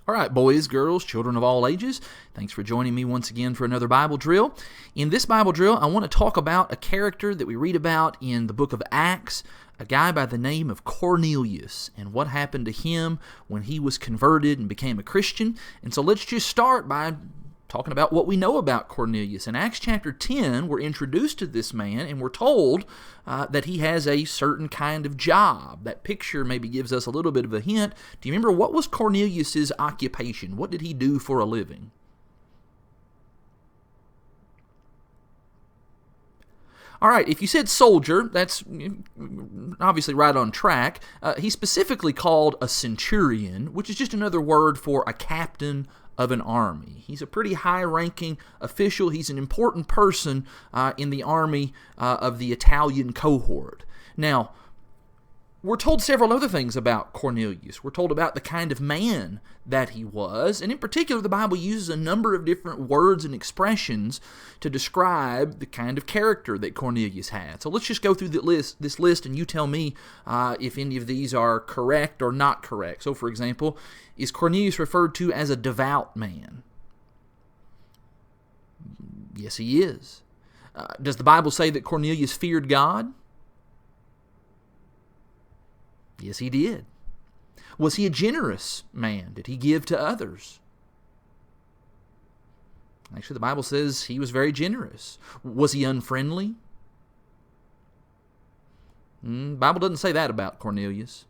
All right, boys, girls, children of all ages, thanks for joining me once again for another Bible drill. In this Bible drill, I want to talk about a character that we read about in the book of Acts, a guy by the name of Cornelius, and what happened to him when he was converted and became a Christian. And so let's just start by talking about what we know about Cornelius. In Acts chapter 10, we're introduced to this man, and we're told that he has a certain kind of job. That picture maybe gives us a little bit of a hint. Do you remember what was Cornelius's occupation? What did he do for a living? All right, if you said soldier, that's obviously right on track. He's specifically called a centurion, which is just another word for a captain of an army. He's a pretty high-ranking official. He's an important person in the army of the Italian cohort. Now, we're told several other things about Cornelius. We're told about the kind of man that he was, and in particular, the Bible uses a number of different words and expressions to describe the kind of character that Cornelius had. So let's just go through this list, and you tell me if any of these are correct or not correct. So, for example, is Cornelius referred to as a devout man? Yes, he is. Does the Bible say that Cornelius feared God? Yes, he did. Was he a generous man? Did he give to others? Actually, the Bible says he was very generous. Was he unfriendly? The Bible doesn't say that about Cornelius.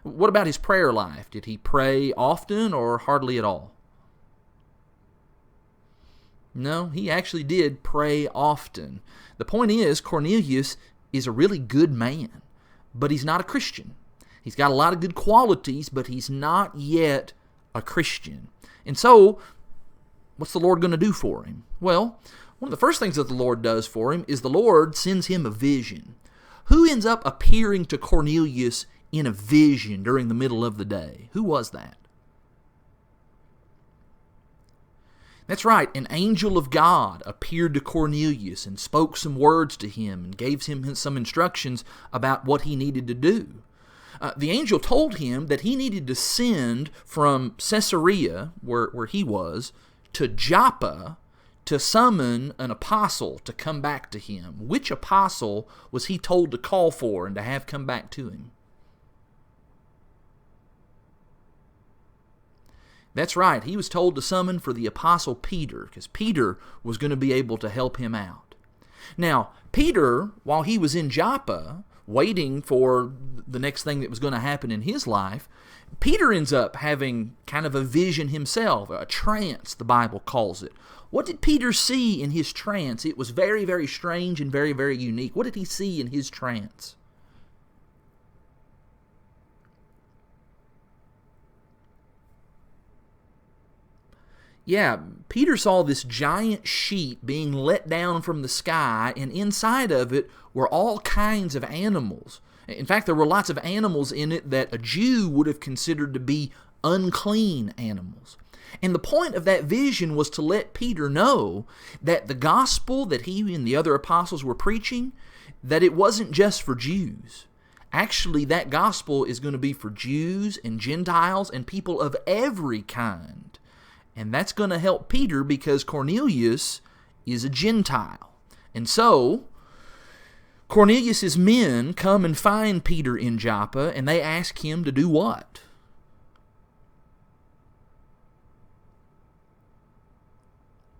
What about his prayer life? Did he pray often or hardly at all? No, he actually did pray often. The point is, Cornelius is a really good man, but he's not a Christian. He's got a lot of good qualities, but he's not yet a Christian. And so, what's the Lord going to do for him? Well, one of the first things that the Lord does for him is the Lord sends him a vision. Who ends up appearing to Cornelius in a vision during the middle of the day? Who was that? That's right, an angel of God appeared to Cornelius and spoke some words to him and gave him some instructions about what he needed to do. The angel told him that he needed to send from Caesarea, where he was, to Joppa to summon an apostle to come back to him. Which apostle was he told to call for and to have come back to him? That's right, he was told to summon for the apostle Peter, because Peter was going to be able to help him out. Now, Peter, while he was in Joppa, waiting for the next thing that was going to happen in his life, Peter ends up having kind of a vision himself, a trance, the Bible calls it. What did Peter see in his trance? It was very, very strange and very, very unique. What did he see in his trance? Yeah, Peter saw this giant sheet being let down from the sky, and inside of it were all kinds of animals. In fact, there were lots of animals in it that a Jew would have considered to be unclean animals. And the point of that vision was to let Peter know that the gospel that he and the other apostles were preaching, that it wasn't just for Jews. Actually, that gospel is going to be for Jews and Gentiles and people of every kind. And that's going to help Peter because Cornelius is a Gentile. And so, Cornelius' men come and find Peter in Joppa, and they ask him to do what?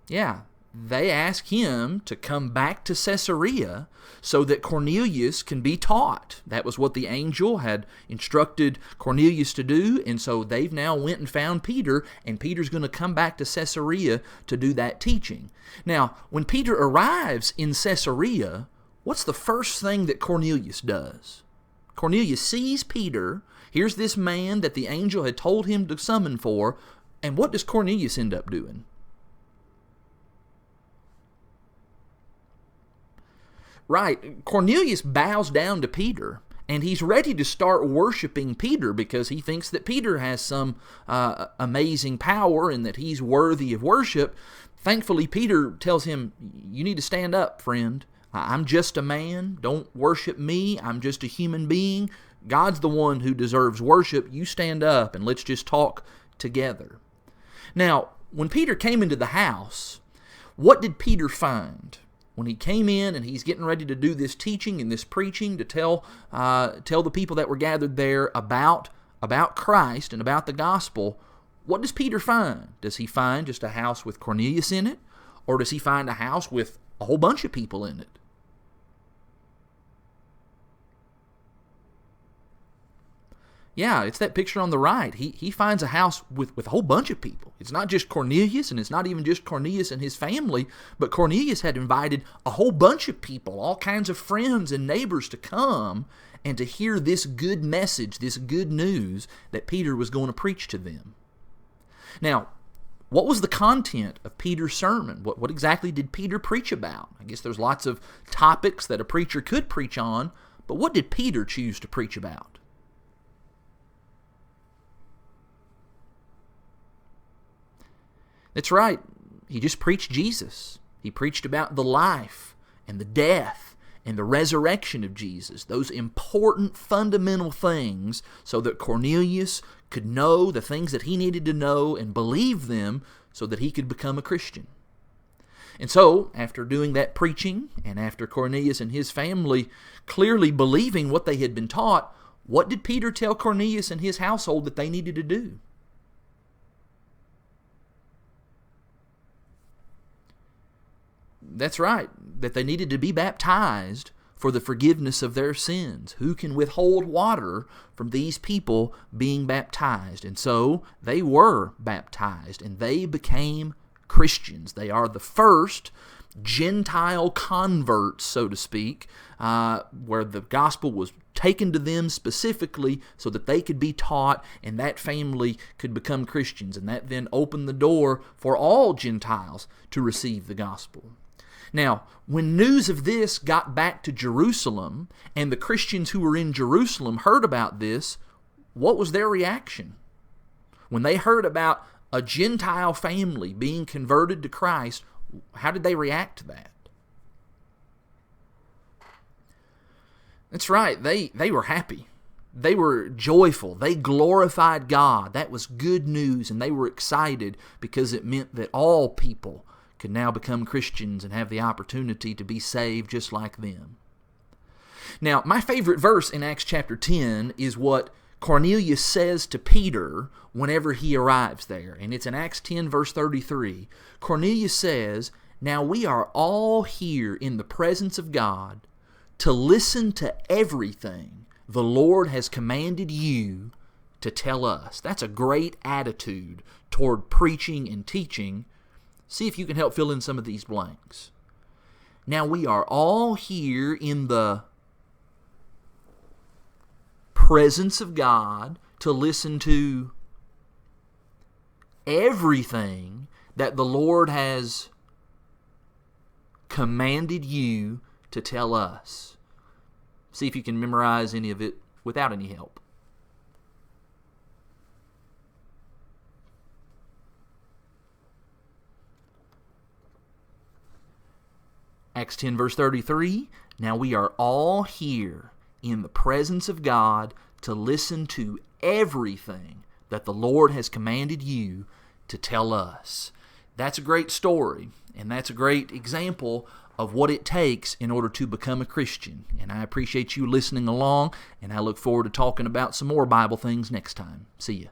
Yeah, they ask him to come back to Caesarea so that Cornelius can be taught. That was what the angel had instructed Cornelius to do, and so they've now went and found Peter, and Peter's going to come back to Caesarea to do that teaching. Now, when Peter arrives in Caesarea, what's the first thing that Cornelius does? Cornelius sees Peter. Here's this man that the angel had told him to summon for, and what does Cornelius end up doing? Right, Cornelius bows down to Peter, and he's ready to start worshiping Peter because he thinks that Peter has some amazing power and that he's worthy of worship. Thankfully, Peter tells him, you need to stand up, friend. I'm just a man. Don't worship me. I'm just a human being. God's the one who deserves worship. You stand up and let's just talk together. Now, when Peter came into the house, what did Peter find? When he came in and he's getting ready to do this teaching and this preaching to tell the people that were gathered there about Christ and about the gospel, what does Peter find? Does he find just a house with Cornelius in it? Or does he find a house with a whole bunch of people in it? Yeah, it's that picture on the right. He finds a house with a whole bunch of people. It's not just Cornelius, and it's not even just Cornelius and his family, but Cornelius had invited a whole bunch of people, all kinds of friends and neighbors to come and to hear this good message, this good news that Peter was going to preach to them. Now, what was the content of Peter's sermon? What exactly did Peter preach about? I guess there's lots of topics that a preacher could preach on, but what did Peter choose to preach about? That's right. He just preached Jesus. He preached about the life and the death and the resurrection of Jesus, those important fundamental things, so that Cornelius could know the things that he needed to know and believe them so that he could become a Christian. And so, after doing that preaching, and after Cornelius and his family clearly believing what they had been taught, what did Peter tell Cornelius and his household that they needed to do? That's right, that they needed to be baptized for the forgiveness of their sins. Who can withhold water from these people being baptized? And so they were baptized, and they became Christians. They are the first Gentile converts, so to speak, where the gospel was taken to them specifically so that they could be taught and that family could become Christians. And that then opened the door for all Gentiles to receive the gospel. Now, when news of this got back to Jerusalem, and the Christians who were in Jerusalem heard about this, what was their reaction? When they heard about a Gentile family being converted to Christ, how did they react to that? That's right, they were happy. They were joyful. They glorified God. That was good news, and they were excited because it meant that all people could now become Christians and have the opportunity to be saved just like them. Now, my favorite verse in Acts chapter 10 is what Cornelius says to Peter whenever he arrives there, and it's in Acts 10 verse 33. Cornelius says, "Now we are all here in the presence of God to listen to everything the Lord has commanded you to tell us." That's a great attitude toward preaching and teaching. See if you can help fill in some of these blanks. Now we are all here in the presence of God to listen to everything that the Lord has commanded you to tell us. See if you can memorize any of it without any help. Acts 10 verse 33, "Now we are all here in the presence of God to listen to everything that the Lord has commanded you to tell us." That's a great story, and that's a great example of what it takes in order to become a Christian. And I appreciate you listening along, and I look forward to talking about some more Bible things next time. See ya.